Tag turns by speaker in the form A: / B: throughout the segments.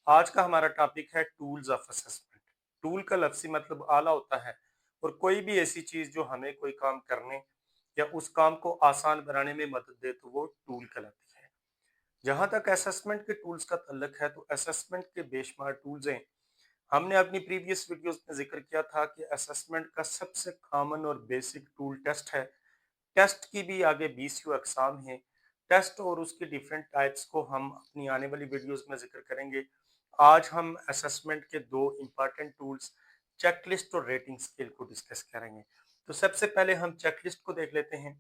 A: आज का हमारा टॉपिक है टूल्स ऑफ असेसमेंट। टूल का लफ्ज़ी मतलब आला होता है और कोई भी ऐसी चीज़ जो हमें कोई काम करने या उस काम को आसान बनाने में मदद दे तो वो टूल कहलाती है। जहाँ तक असेसमेंट के टूल्स का ताल्लुक है तो असेसमेंट के बेशुमार टूल्स हैं। हमने अपनी प्रीवियस वीडियोस में जिक्र किया था कि असेसमेंट का सबसे कॉमन और बेसिक टूल टेस्ट है। टेस्ट की भी आगे 20 अकसाम हैं। टेस्ट और उसकी डिफरेंट टाइप्स को हम अपनी आने वाली वीडियोस में जिक्र करेंगे। आज हम असेसमेंट के दो इम्पॉर्टेंट टूल्स चेकलिस्ट और रेटिंग स्केल को डिस्कस करेंगे। तो सबसे पहले हम चेकलिस्ट को देख लेते हैं।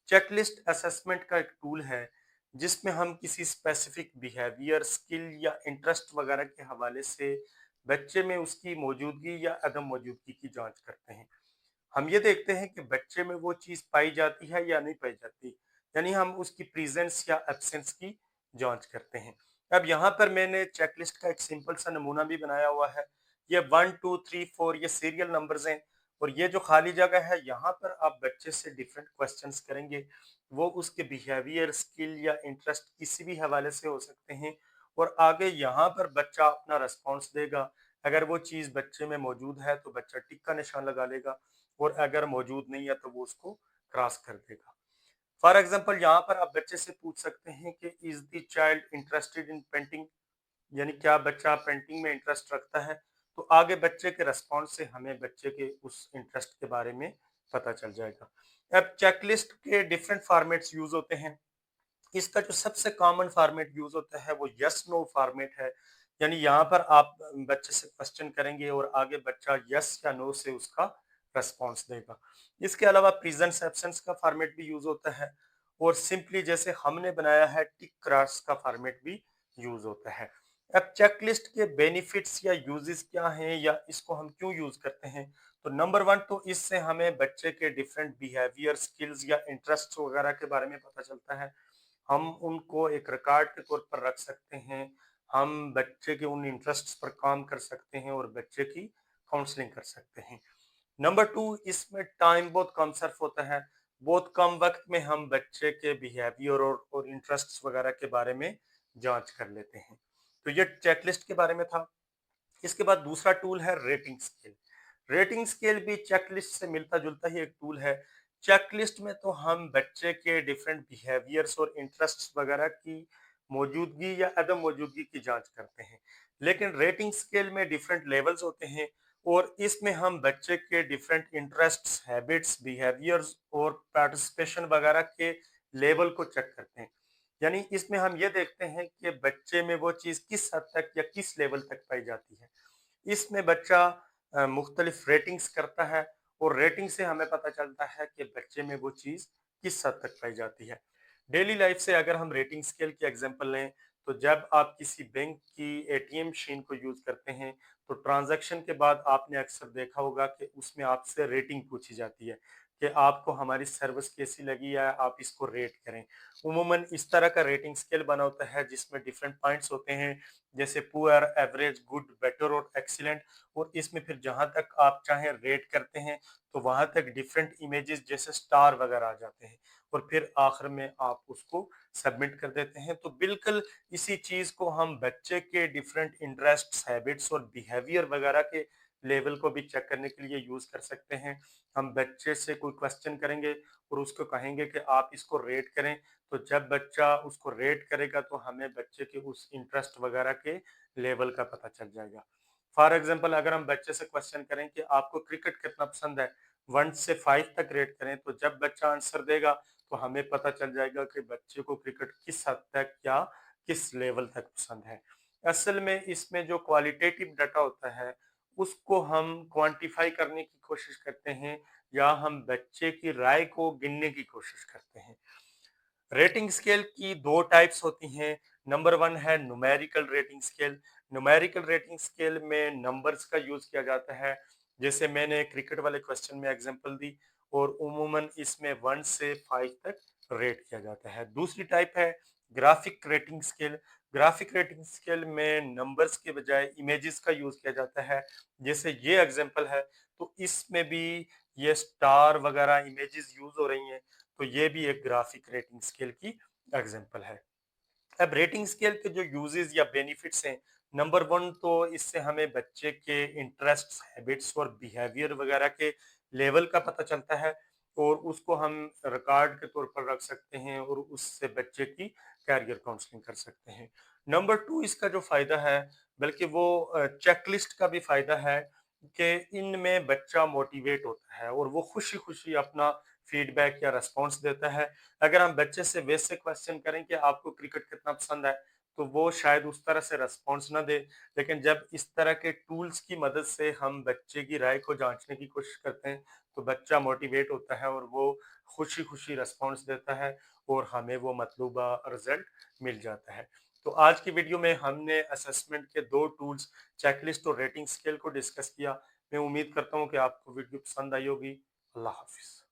A: चेकलिस्ट असेसमेंट का एक टूल है जिसमें हम किसी स्पेसिफिक बिहेवियर, स्किल या इंटरेस्ट वगैरह के हवाले से बच्चे में उसकी मौजूदगी या अदम मौजूदगी की जांच करते हैं। हम ये देखते हैं कि बच्चे में वो चीज़ पाई जाती है या नहीं पाई जाती, यानी हम उसकी प्रेजेंस या एब्सेंस की जांच करते हैं। अब यहाँ पर मैंने चेकलिस्ट का एक सिंपल सा नमूना भी बनाया हुआ है। ये 1 2 3 4 ये सीरियल नंबर्स हैं और ये जो खाली जगह है यहाँ पर आप बच्चे से डिफरेंट क्वेश्चंस करेंगे। वो उसके बिहेवियर, स्किल या इंटरेस्ट किसी भी हवाले से हो सकते हैं और आगे यहाँ पर बच्चा अपना रिस्पॉन्स देगा। अगर वो चीज़ बच्चे में मौजूद है तो बच्चा टिक का निशान लगा लेगा और अगर मौजूद नहीं है तो वो उसको क्रॉस कर देगा। फॉर एग्जाम्पल यहाँ पर आप बच्चे से पूछ सकते हैं कि is the child interested in painting, यानी क्या बच्चा पेंटिंग में इंटरेस्ट रखता है। तो आगे बच्चे के रेस्पॉन्स से हमें बच्चे के उस इंटरेस्ट के बारे में पता चल जाएगा। अब चेकलिस्ट के डिफरेंट फॉर्मेट्स यूज होते हैं। इसका जो सबसे कॉमन फॉर्मेट यूज होता है वो यस नो फॉर्मेट है। यानी यहाँ पर आप बच्चे से क्वेश्चन करेंगे और आगे बच्चा यस या नो से उसका रेस्पॉन्स देगा। इसके अलावा प्रेजेंस एब्सेंस का फॉर्मेट भी यूज होता है और सिंपली जैसे हमने बनाया है टिक क्रॉस का फॉर्मेट भी यूज होता है। अब चेकलिस्ट के बेनिफिट्स या यूजेस क्या हैं या इसको हम क्यों यूज करते हैं। तो नंबर वन, तो इससे हमें बच्चे के डिफरेंट बिहेवियर, स्किल्स या इंटरेस्ट वगैरह के बारे में पता चलता है। हम उनको एक रिकॉर्ड के तौर पर रख सकते हैं। हम बच्चे के उन इंटरेस्ट्स पर काम कर सकते हैं और बच्चे की काउंसलिंग कर सकते हैं। नंबर टू, इसमें टाइम बहुत कम सर्फ होता है। बहुत कम वक्त में हम बच्चे के बिहेवियर और इंटरेस्ट्स वगैरह के बारे में जांच कर लेते हैं। तो ये चेकलिस्ट के बारे में था। इसके बाद दूसरा टूल है रेटिंग स्केल। रेटिंग स्केल भी चेकलिस्ट से मिलता जुलता ही एक टूल है। चेकलिस्ट में तो हम बच्चे के डिफरेंट बिहेवियर्स और इंटरेस्ट्स वगैरह की मौजूदगी या अदम मौजूदगी की जांच करते हैं। लेकिन रेटिंग स्केल में डिफरेंट लेवल्स होते हैं और इसमें हम बच्चे के डिफरेंट इंटरेस्ट्स, हैबिट्स, बिहेवियर्स और पार्टिसिपेशन वगैरह के लेवल को चेक करते हैं। यानी इसमें हम ये देखते हैं कि बच्चे में वो चीज़ किस हद तक या किस लेवल तक पाई जाती है। इसमें बच्चा मुख्तलिफ रेटिंग्स करता है और रेटिंग से हमें पता चलता है कि बच्चे में वो चीज़ किस हद तक पाई जाती है। डेली लाइफ से अगर हम रेटिंग स्केल की एग्जांपल लें तो जब आप किसी बैंक की एटीएम मशीन को यूज करते हैं तो ट्रांजैक्शन के बाद आपने अक्सर देखा होगा कि उसमें आपसे रेटिंग पूछी जाती है कि आपको हमारी सर्विस कैसी लगी है, आप इसको रेट करें। उमूमन इस तरह का रेटिंग स्केल बना होता है जिसमें डिफरेंट पॉइंट्स होते हैं जैसे पुअर, एवरेज, गुड, बेटर और एक्सीलेंट। और इसमें फिर जहां तक आप चाहें रेट करते हैं तो वहां तक डिफरेंट इमेजेस जैसे स्टार वगैरह आ जाते हैं और फिर आखिर में आप उसको सबमिट कर देते हैं। तो बिल्कुल इसी चीज को हम बच्चे के डिफरेंट इंटरेस्ट्स, हैबिट्स और बिहेवियर वगैरह के लेवल को भी चेक करने के लिए यूज कर सकते हैं। हम बच्चे से कोई क्वेश्चन करेंगे और उसको कहेंगे कि आप इसको रेट करें। तो जब बच्चा उसको रेट करेगा तो हमें बच्चे के उस इंटरेस्ट वगैरह के लेवल का पता चल जाएगा। फॉर एग्जाम्पल अगर हम बच्चे से क्वेश्चन करें कि आपको क्रिकेट कितना पसंद है, 1 से 5 तक रेट करें, तो जब बच्चा आंसर देगा तो हमें पता चल जाएगा कि बच्चे को क्रिकेट किस हद तक या किस लेवल तक पसंद है। असल में इसमें जो क्वालिटेटिव डाटा होता है उसको हम क्वांटिफाई करने की कोशिश करते हैं या हम बच्चे की राय को गिनने की कोशिश करते हैं। रेटिंग स्केल की दो टाइप्स होती हैं। नंबर वन है numerical rating scale. Numerical rating scale में नंबर्स का यूज किया जाता है, जैसे मैंने क्रिकेट वाले क्वेश्चन में एग्जांपल दी, और उमूमन इसमें 1 से 5 तक रेट किया जाता है। दूसरी टाइप है graphic rating scale. Graphic rating scale में नंबर्स के बजाय इमेजेस का यूज किया जाता है, जैसे ये एग्जांपल है तो इसमें भी ये स्टार वगैरह इमेजेस यूज हो रही हैं। तो ये भी एक ग्राफिक रेटिंग स्केल की एग्जांपल है। अब रेटिंग स्केल के जो यूजेस या बेनिफिट्स हैं, नंबर वन तो इससे हमें बच्चे के इंटरेस्ट, हैबिट्स और बिहेवियर वगैरह के लेवल का पता चलता है और उसको हम रिकॉर्ड के तौर पर रख सकते हैं और उससे बच्चे की कैरियर काउंसलिंग कर सकते हैं। नंबर टू इसका जो फायदा है, बल्कि वो चेकलिस्ट का भी फायदा है कि इनमें बच्चा मोटिवेट होता है और वो खुशी खुशी अपना फीडबैक या रिस्पॉन्स देता है। अगर हम बच्चे से वैसे क्वेश्चन करें कि आपको क्रिकेट कितना पसंद है, तो वो शायद उस तरह से रिस्पॉन्स ना दे। लेकिन जब इस तरह के टूल्स की मदद से हम बच्चे की राय को जांचने की कोशिश करते हैं, तो बच्चा मोटिवेट होता है और वो खुशी खुशी रिस्पॉन्स देता है और हमें वो मतलूबा रिजल्ट मिल जाता है। तो आज की वीडियो में हमने असेसमेंट के दो टूल्स, चेकलिस्ट और रेटिंग स्केल को डिस्कस किया। मैं उम्मीद करता हूँ कि आपको वीडियो पसंद आई होगी। अल्लाह हाफिज।